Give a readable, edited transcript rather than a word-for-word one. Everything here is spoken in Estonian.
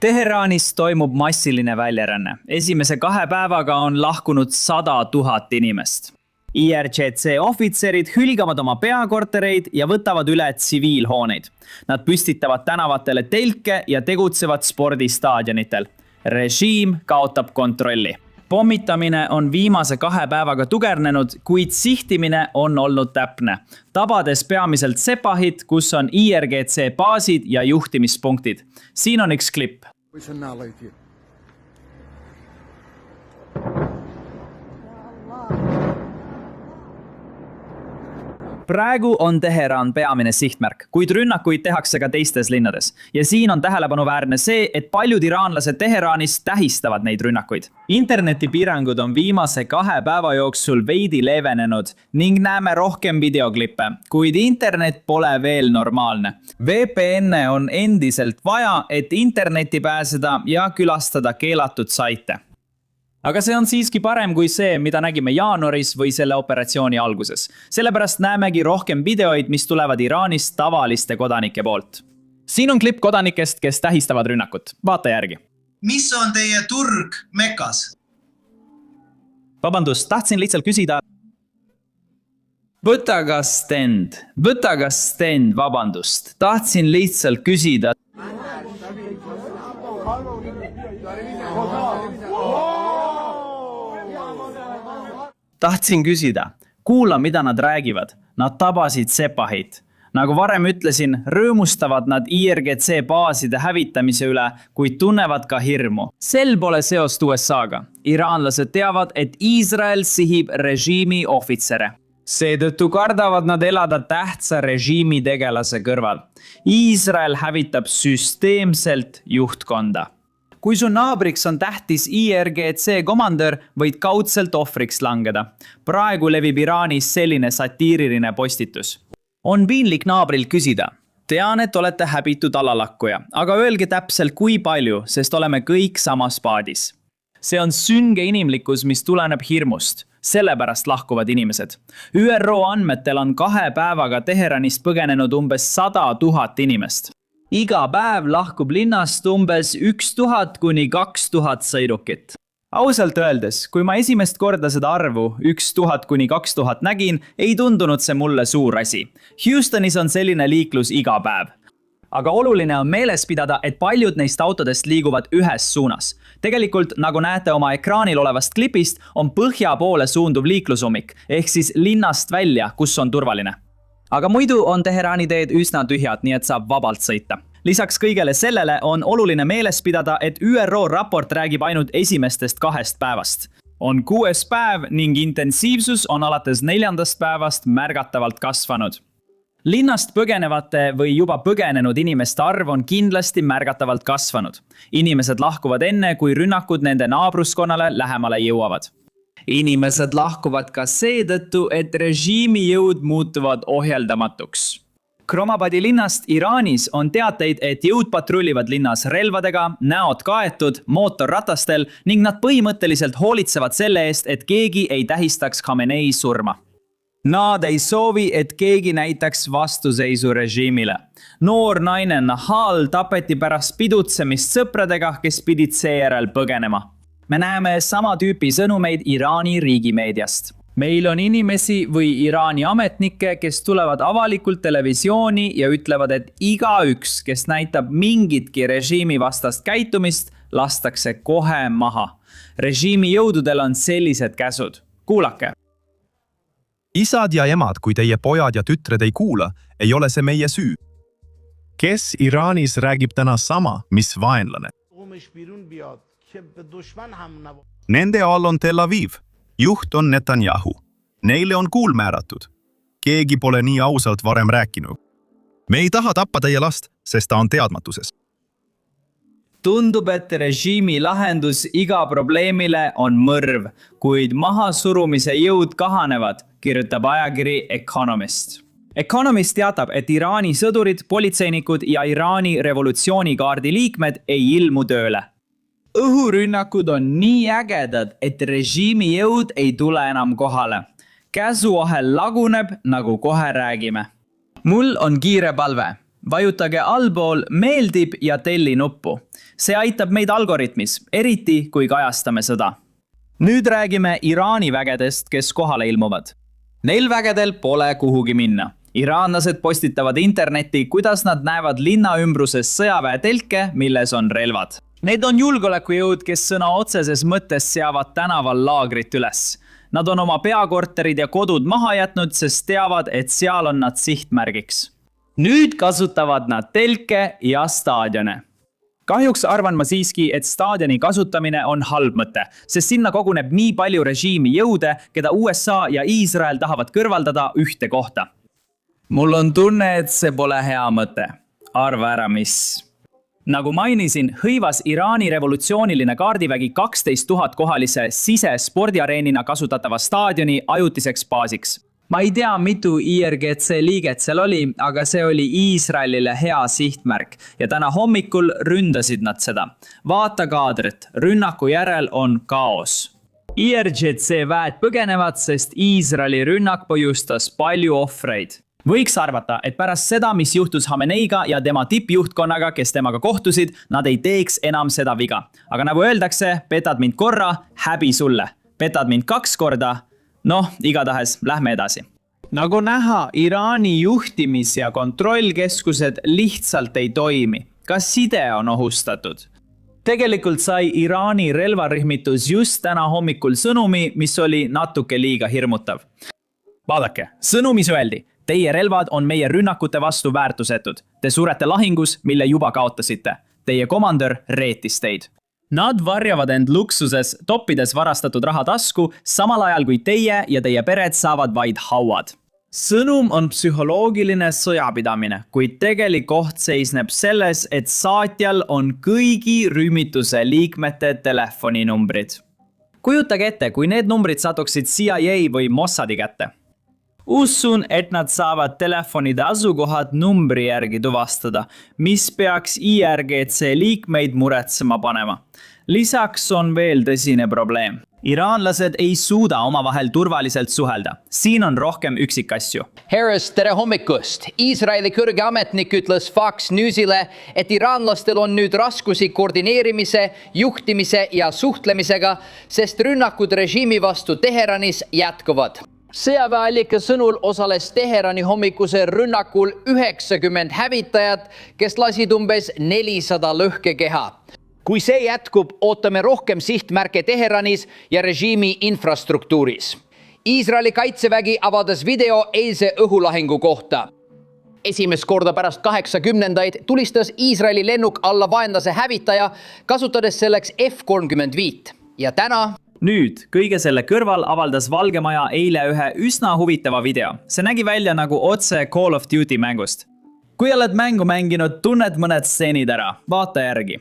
Teheranis toimub massiline väljaränne. Esimese 2 päevaga on lahkunud 100 000 inimest. IRGC ohvitserid hülgavad oma peakortereid ja võtavad üle tsiviilhooneid. Nad püstitavad tänavatele telke ja tegutsevad spordistaadionitel. Režiim kaotab kontrolli. Pommitamine on viimase 2 päevaga tugevnenud, kuid sihtimine on olnud täpne. Tabades peamiselt Sepahit, kus on IRGC baasid ja juhtimispunktid. Siin on üks klipp. Praegu on Teheran peamine sihtmärk, kuid rünnakuid tehakse ka teistes linnades. Ja siin on tähelepanuväärne see, et paljud iraanlased Teheranis tähistavad neid rünnakuid. Internetipiirangud on viimase 2 päeva jooksul veidi leevenenud ning näeme rohkem videoklippe, kuid internet pole veel normaalne. VPN on endiselt vaja, et internetti pääseda ja külastada keelatud saite. Aga see on siiski parem kui see, mida nägime jaanuaris või selle operatsiooni alguses. Sellepärast näemegi rohkem videoid, mis tulevad Iraanist tavaliste kodanike poolt. Siin on klipp kodanikest, kes tähistavad rünnakut. Vaata järgi. Mis on teie turg Mekas? Vabandust, tahtsin lihtsalt küsida. Võta ka stend, vabandust. Tahtsin lihtsalt küsida. Tahtsin küsida, kuula, mida nad räägivad. Nad tabasid Sepahit. Nagu varem ütlesin, rõõmustavad nad IRGC baaside hävitamise üle, kuid tunnevad ka hirmu. Sel pole seost USA-ga. Iraanlased teavad, et Iisrael sihib režiimi ohvitsere. Seetõttu kardavad nad elada tähtsa režiimi tegelase kõrval. Iisrael hävitab süsteemselt juhtkonda. Kui su naabriks on tähtis IRGC komandör, võid kaudselt ohvriks langeda. Praegu levib Iraanis selline satiiriline postitus. On piinlik naabril küsida. Tean, et olete häbitud alalakkuja, aga öelge täpselt kui palju, sest oleme kõik samas paadis. See on sünge inimlikkus, mis tuleneb hirmust. Sellepärast lahkuvad inimesed. ÜRO andmetel on 2 päevaga Teheranist põgenenud umbes 100 000 inimest. Iga päev lahkub linnast umbes 1000 kuni 2000 sõidukit. Ausalt öeldes, kui ma esimest korda seda arvu 1000 kuni 2000 nägin, ei tundunud see mulle suur asi. Houstonis on selline liiklus iga päev. Aga oluline on meeles pidada, et paljud neist autodest liiguvad ühes suunas. Tegelikult, nagu näete oma ekraanil olevast klipist, on põhja poole suunduv liiklusumik, ehk siis linnast välja, kus on turvaline. Aga muidu on Teherani teed üsna tühjad, nii et saab vabalt sõita. Lisaks kõigele sellele on oluline meeles pidada, et ÜRO raport räägib ainult esimestest 2 päevast. On 6. päev ning intensiivsus on alates 4. päevast märgatavalt kasvanud. Linnast põgenevate või juba põgenenud inimeste arv on kindlasti märgatavalt kasvanud. Inimesed lahkuvad enne, kui rünnakud nende naabruskonnale lähemale jõuavad. Inimesed lahkuvad ka seetõttu, et režiimi jõud muutuvad ohjeldamatuks. Kromabadi linnast Iraanis on teateid, et jõud patrullivad linnas relvadega, näod kaetud, mootorratastel ning nad põhimõtteliselt hoolitsevad selle eest, et keegi ei tähistaks Khamenei surma. Nad ei soovi, et keegi näitaks vastuseisu režiimile. Noor naine Nahal tapeti pärast pidutsemist sõpradega, kes pidid seejärel põgenema. Me näeme sama tüüpi sõnumeid Iraani riigimeediast. Meil on inimesi või Iraani ametnikke, kes tulevad avalikult televisiooni ja ütlevad, et igaüks, kes näitab mingitki režiimi vastast käitumist, lastakse kohe maha. Režiimi jõududel on sellised käsud. Kuulake. Isad ja emad, kui teie pojad ja tütred ei kuula, ei ole see meie süü. Kes Iraanis räägib täna sama, mis vaenlane? Nende all on Tel Aviv. Juht on Netanyahu. Neile on kuul määratud. Keegi pole nii ausalt varem rääkinud. Me ei taha tappa teie last, sest ta on teadmatuses. Tundub, et režiimi lahendus iga probleemile on mõrv, kuid mahasurumise jõud kahanevad, kirjutab ajakiri Economist. Economist teatab, et Iraani sõdurid, politseinikud ja Iraani revolutsioonikaardi liikmed ei ilmu tööle. Õhurünnakud on nii ägedad, et režiimi jõud ei tule enam kohale. Käsuahel laguneb, nagu kohe räägime. Mul on kiire palve. Vajutage allpool meeldib ja telli nuppu. See aitab meid algoritmis, eriti kui kajastame sõda. Nüüd räägime Iraani vägedest, kes kohale ilmuvad. Neil vägedel pole kuhugi minna. Iraanlased postitavad internetti, kuidas nad näevad linna ümbruses sõjaväetelke, milles on relvad. Need on julgeolekujõud, kes sõna otseses mõttes seavad tänaval laagrit üles. Nad on oma peakorterid ja kodud maha jätnud, sest teavad, et seal on nad sihtmärgiks. Nüüd kasutavad nad telke ja staadione. Kahjuks arvan ma siiski, et staadioni kasutamine on halb mõte, sest sinna koguneb nii palju režiimi jõude, keda USA ja Iisrael tahavad kõrvaldada ühte kohta. Mul on tunne, et see pole hea mõte. Arva ära, mis. Nagu mainisin, hõivas Iraani revolutsiooniline kaardivägi 12 000 kohalise sisespordiareenina kasutatava staadioni ajutiseks baasiks. Ma ei tea, mitu IRGC liiget seal oli, aga see oli Iisraelile hea sihtmärk ja täna hommikul ründasid nad seda. Vaata kaadrit, rünnaku järel on kaos. IRGC väed põgenevad, sest Iisraeli rünnak põhjustas palju ohvreid. Võiks arvata, et pärast seda, mis juhtus Hameneiga ja tema tippjuhtkonnaga, kes temaga kohtusid, nad ei teeks enam seda viga. Aga nagu öeldakse, petad mind korra, häbi sulle. Petad mind 2 korda, igatahes, lähme edasi. Nagu näha, Iraani juhtimis- ja kontrollkeskused lihtsalt ei toimi. Ka side on ohustatud. Tegelikult sai Iraani relvarühmitus just täna hommikul sõnumi, mis oli natuke liiga hirmutav. Vaadake, sõnumis öeldi. Teie relvad on meie rünnakute vastu väärtusetud. Te surete lahingus, mille juba kaotasite. Teie komandör reetis teid. Nad varjavad end luksuses, toppides varastatud raha tasku, samal ajal kui teie ja teie pered saavad vaid hauad. Sõnum on psühholoogiline sõjapidamine, kuid tegelik oht seisneb selles, et saatjal on kõigi rühmituse liikmete telefoninumbrid. Kujutage ette, kui need numbrid satuksid CIA või Mossadi kätte. Usun, et nad saavad telefonide asukohad numbri järgi tuvastada, mis peaks IRGC liikmeid muretsema panema. Lisaks on veel tõsine probleem. Iraanlased ei suuda omavahel turvaliselt suhelda. Siin on rohkem üksikasju. Harris, tere hommikust! Iisraeli kõrge ametnik ütles Fox Newsile, et iraanlastel on nüüd raskusi koordineerimise, juhtimise ja suhtlemisega, sest rünnakud režiimi vastu Teheranis jätkuvad. Sõjaväeallika sõnul osales Teherani hommikuse rünnakul 90 hävitajat, kes lasid umbes 400 lõhkekeha. Kui see jätkub, ootame rohkem sihtmärke Teheranis ja režiimi infrastruktuuris. Iisraeli kaitsevägi avaldas video eilse õhulahingu kohta. Esimest korda pärast 80-ndaid tulistas Iisraeli lennuk alla vaenlase hävitaja, kasutades selleks F-35. Ja täna... Nüüd, kõige selle kõrval avaldas Valgemaja eile ühe üsna huvitava video. See nägi välja nagu otse Call of Duty mängust. Kui oled mängu mänginud, tunned mõned stseenid ära. Vaata järgi.